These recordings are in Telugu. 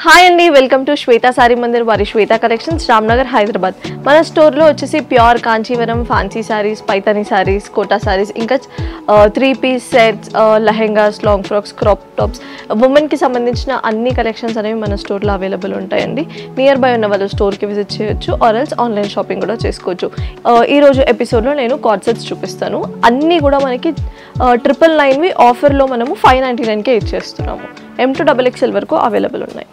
హాయ్ అండి, వెల్కమ్ టు శ్వేత సారీ మందిర్ వారి శ్వేత కలెక్షన్స్ రామ్నగర్ హైదరాబాద్. మన స్టోర్లో వచ్చేసి pure Kanchivaram fancy sarees, Paithani sarees, Kota sarees, ఇంకా 3-piece sets, lehengas, long frocks, crop tops, ఉమెన్కి సంబంధించిన అన్ని కలెక్షన్స్ అనేవి మన స్టోర్లో అవైలబుల్ ఉంటాయండి. నియర్ బై ఉన్న వాళ్ళు స్టోర్కి విజిట్ చేయొచ్చు, ఆర్ ఎల్స్ ఆన్లైన్ షాపింగ్ కూడా చేసుకోవచ్చు. ఈరోజు ఎపిసోడ్లో నేను కార్డ్ సెట్స్ చూపిస్తాను. అన్నీ కూడా మనకి 999వి ఆఫర్లో మనము 599కే ఇచ్చేస్తున్నాము. M2XXL వరకు అవైలబుల్ ఉన్నాయి.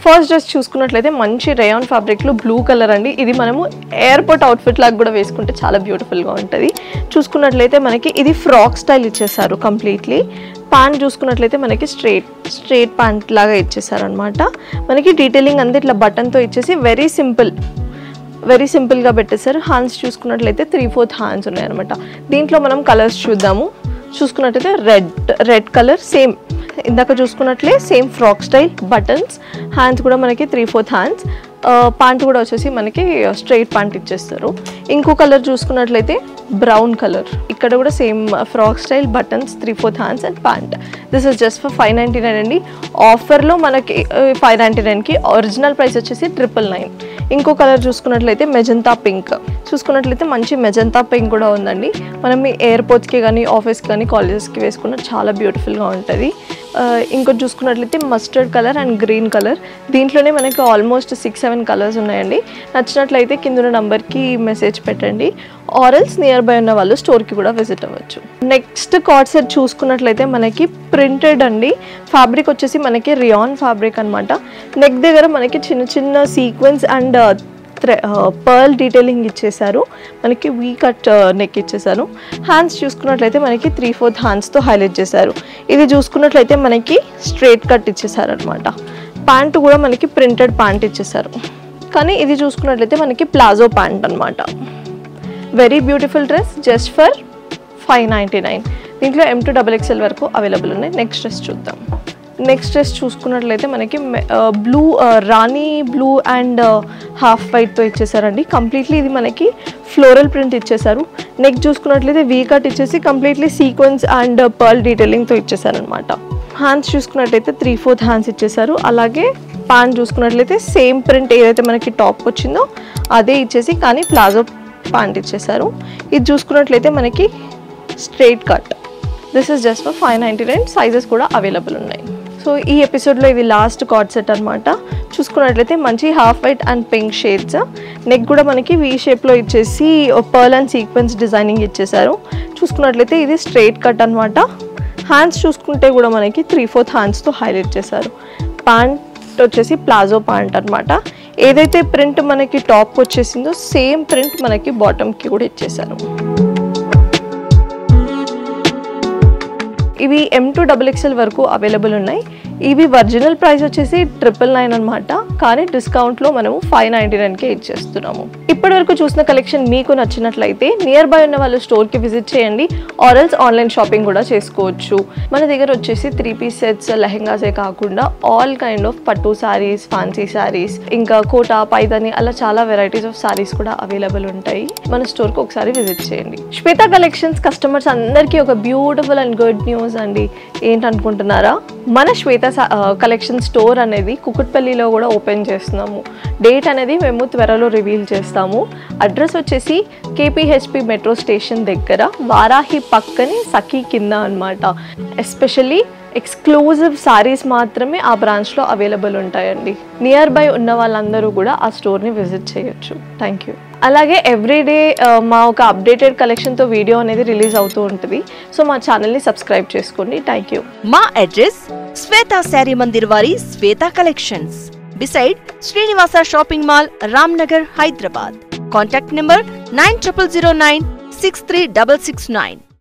ఫస్ట్ డ్రెస్ చూసుకున్నట్లయితే మంచి రేయాన్ ఫ్యాబ్రిక్లో బ్లూ కలర్ అండి. ఇది మనము ఎయిర్పోర్ట్ అవుట్ఫిట్ లాగా కూడా వేసుకుంటే చాలా బ్యూటిఫుల్గా ఉంటుంది. చూసుకున్నట్లయితే మనకి ఇది ఫ్రాక్ స్టైల్ ఇచ్చేసారు కంప్లీట్లీ. ప్యాంట్ చూసుకున్నట్లయితే మనకి స్ట్రేట్ ప్యాంట్ లాగా ఇచ్చేసారు అనమాట. మనకి డీటెయిలింగ్ అంతా ఇట్లా బటన్తో ఇచ్చేసి వెరీ సింపుల్గా పెట్టేశారు. హ్యాండ్స్ చూసుకున్నట్లయితే 3/4 హ్యాండ్స్ ఉన్నాయన్నమాట. దీంట్లో మనం కలర్స్ చూద్దాము. చూసుకున్నట్లయితే రెడ్ కలర్, సేమ్ ఇందాక చూసుకున్నట్లే same frock style, buttons, hands కూడా మనకి 3/4 హ్యాండ్స్. ప్యాంట్ కూడా వచ్చేసి మనకి స్ట్రైట్ ప్యాంట్ ఇచ్చేస్తారు. ఇంకో కలర్ చూసుకున్నట్లయితే బ్రౌన్ కలర్, ఇక్కడ కూడా same frock style, buttons, 3/4 hands and pant. This is just for 599 అండి. ఆఫర్లో మనకి 599కి, ఒరిజినల్ ప్రైస్ వచ్చేసి 999. ఇంకో కలర్ చూసుకున్నట్లయితే మెజంతా పింక్. చూసుకున్నట్లయితే మంచి మెజంతా పింక్ కూడా ఉందండి. మనం మీ ఎయిర్పోర్ట్స్కి కానీ, ఆఫీస్కి కానీ, కాలేజెస్కి వేసుకున్న చాలా బ్యూటిఫుల్గా ఉంటుంది. ఇంకోటి చూసుకున్నట్లయితే mustard colour and green colour. దీంట్లోనే మనకి ఆల్మోస్ట్ 6-7 కలర్స్ ఉన్నాయండి. నచ్చినట్లయితే కింద నంబర్కి మెసేజ్ పెట్టండి, ఆర్ఎల్స్ నియర్ బై ఉన్న వాళ్ళు స్టోర్కి కూడా విజిట్ అవ్వచ్చు. నెక్స్ట్ కార్డ్ సెట్ చూసుకున్నట్లయితే మనకి ప్రింటెడ్ అండి. ఫ్యాబ్రిక్ వచ్చేసి మనకి రియాన్ ఫ్యాబ్రిక్ అనమాట. నెక్ దగ్గర మనకి చిన్న చిన్న సీక్వెన్స్ అండ్ పర్ల్ డీటెయిలింగ్ ఇచ్చేసారు. మనకి వీ కట్ నెక్ ఇచ్చేసారు. హ్యాండ్స్ చూసుకున్నట్లయితే మనకి 3/4 హ్యాండ్స్తో హైలైట్ చేశారు. ఇది చూసుకున్నట్లయితే మనకి స్ట్రైట్ కట్ ఇచ్చేసారు అనమాట. ప్యాంటు కూడా మనకి ప్రింటెడ్ ప్యాంట్ ఇచ్చేసారు. కానీ ఇది చూసుకున్నట్లయితే మనకి ప్లాజో ప్యాంట్ అనమాట. Very beautiful dress, just for 599. దీంట్లో M2XXL వరకు అవైలబుల్ ఉన్నాయి. నెక్స్ట్ డ్రెస్ చూద్దాం. నెక్స్ట్ డ్రెస్ చూసుకున్నట్లయితే మనకి blue, rani blue and half వైట్తో ఇచ్చేసారండి. కంప్లీట్లీ ఇది మనకి ఫ్లోరల్ ప్రింట్ ఇచ్చేసారు. నెక్ చూసుకున్నట్లయితే వీ కట్ ఇచ్చేసి కంప్లీట్లీ సీక్వెన్స్ అండ్ పర్ల్ డీటెయిలింగ్తో ఇచ్చేసారనమాట. హ్యాండ్స్ చూసుకున్నట్లయితే 3/4 హ్యాండ్స్ ఇచ్చేసారు. అలాగే ప్యాంట్ చూసుకున్నట్లయితే సేమ్ ప్రింట్ ఏదైతే మనకి టాప్ వచ్చిందో అదే ఇచ్చేసి, కానీ ప్లాజో ప్యాంట్ ఇచ్చేసారు. ఇది చూసుకున్నట్లయితే మనకి straight cut. This is just for 599. Sizes కూడా అవైలబుల్ ఉన్నాయి. సో ఈ ఎపిసోడ్లో ఇది లాస్ట్ కార్డ్ సెట్ అనమాట. చూసుకున్నట్లయితే మంచి half white and pink shades. Neck కూడా మనకి వీ షేప్లో ఇచ్చేసి పర్ల్ అండ్ సీక్వెన్స్ డిజైనింగ్ ఇచ్చేసారు. చూసుకున్నట్లయితే ఇది స్ట్రైట్ కట్ అనమాట. హ్యాండ్స్ చూసుకుంటే కూడా మనకి 3/4 హ్యాండ్స్తో హైలైట్ చేశారు. ప్యాంట్ వచ్చేసి ప్లాజో ప్యాంట్ అనమాట. ఏదైతే ప్రింట్ మనకి టాప్ వచ్చేసిందో సేమ్ ప్రింట్ మనకి బాటమ్కి కూడా ఇచ్చేసారు. ఇవి M2XXL వరకు అవైలబుల్ ఉన్నాయి. ఇవి ఒరిజినల్ ప్రైస్ వచ్చేసి 999 అనమాట. కానీ డిస్కౌంట్లో మనము 599కే ఇచ్చేస్తున్నాము. ఇప్పటివరకు చూసిన కలెక్షన్ మీకు నచ్చినట్లయితే నియర్ బై ఉన్న వాళ్ళు స్టోర్కి విజిట్ చేయండి, ఆర్ఎల్స్ ఆన్లైన్ షాపింగ్ కూడా చేసుకోవచ్చు. మన దగ్గర వచ్చేసి 3-piece సెట్స్, లెహెంగాసే కాకుండా ఆల్ కైండ్ ఆఫ్ పట్టు శారీస్, ఫ్యాన్సీ శారీస్, ఇంకా కోటా, పైతాని, అలా చాలా వెరైటీస్ ఆఫ్ శారీస్ కూడా అవైలబుల్ ఉంటాయి. మన స్టోర్కి ఒకసారి విజిట్ చేయండి. శ్వేత కలెక్షన్స్ కస్టమర్స్ అందరికీ ఒక బ్యూటిఫుల్ అండ్ గుడ్ న్యూస్ అండి. ఏంటనుకుంటున్నారా? మన శ్వేత కలెక్షన్ స్టోర్ అనేది కుకుట్పల్లిలో కూడా ఓపెన్ చేస్తున్నాము. డేట్ అనేది మేము త్వరలో రివీల్ చేస్తాము. అడ్రస్ వచ్చేసి KPHP మెట్రో స్టేషన్ దగ్గర, వారాహి పక్కనే, సఖీ కింద అనమాట. ఎస్పెషల్లీ ఎక్స్క్లూజివ్ శారీస్ మాత్రమే ఆ బ్రాంచ్లో అవైలబుల్ ఉంటాయండి. నియర్ బై ఉన్న వాళ్ళందరూ కూడా ఆ స్టోర్ని విజిట్ చేయొచ్చు. Thank you. అలాగే ఎవ్రీడే మా ఒక అప్డేటెడ్ కలెక్షన్తో వీడియో అనేది రిలీజ్ అవుతూ ఉంటుంది. సో మా ఛానల్ని సబ్స్క్రైబ్ చేసుకోండి. Thank you. మా అడ్రస్ శ్వేత శారీ మందిర్ వారి Shweta collections, beside Srinivasa Shopping Mall, Ramnagar, Hyderabad. Contact number 9009 63669.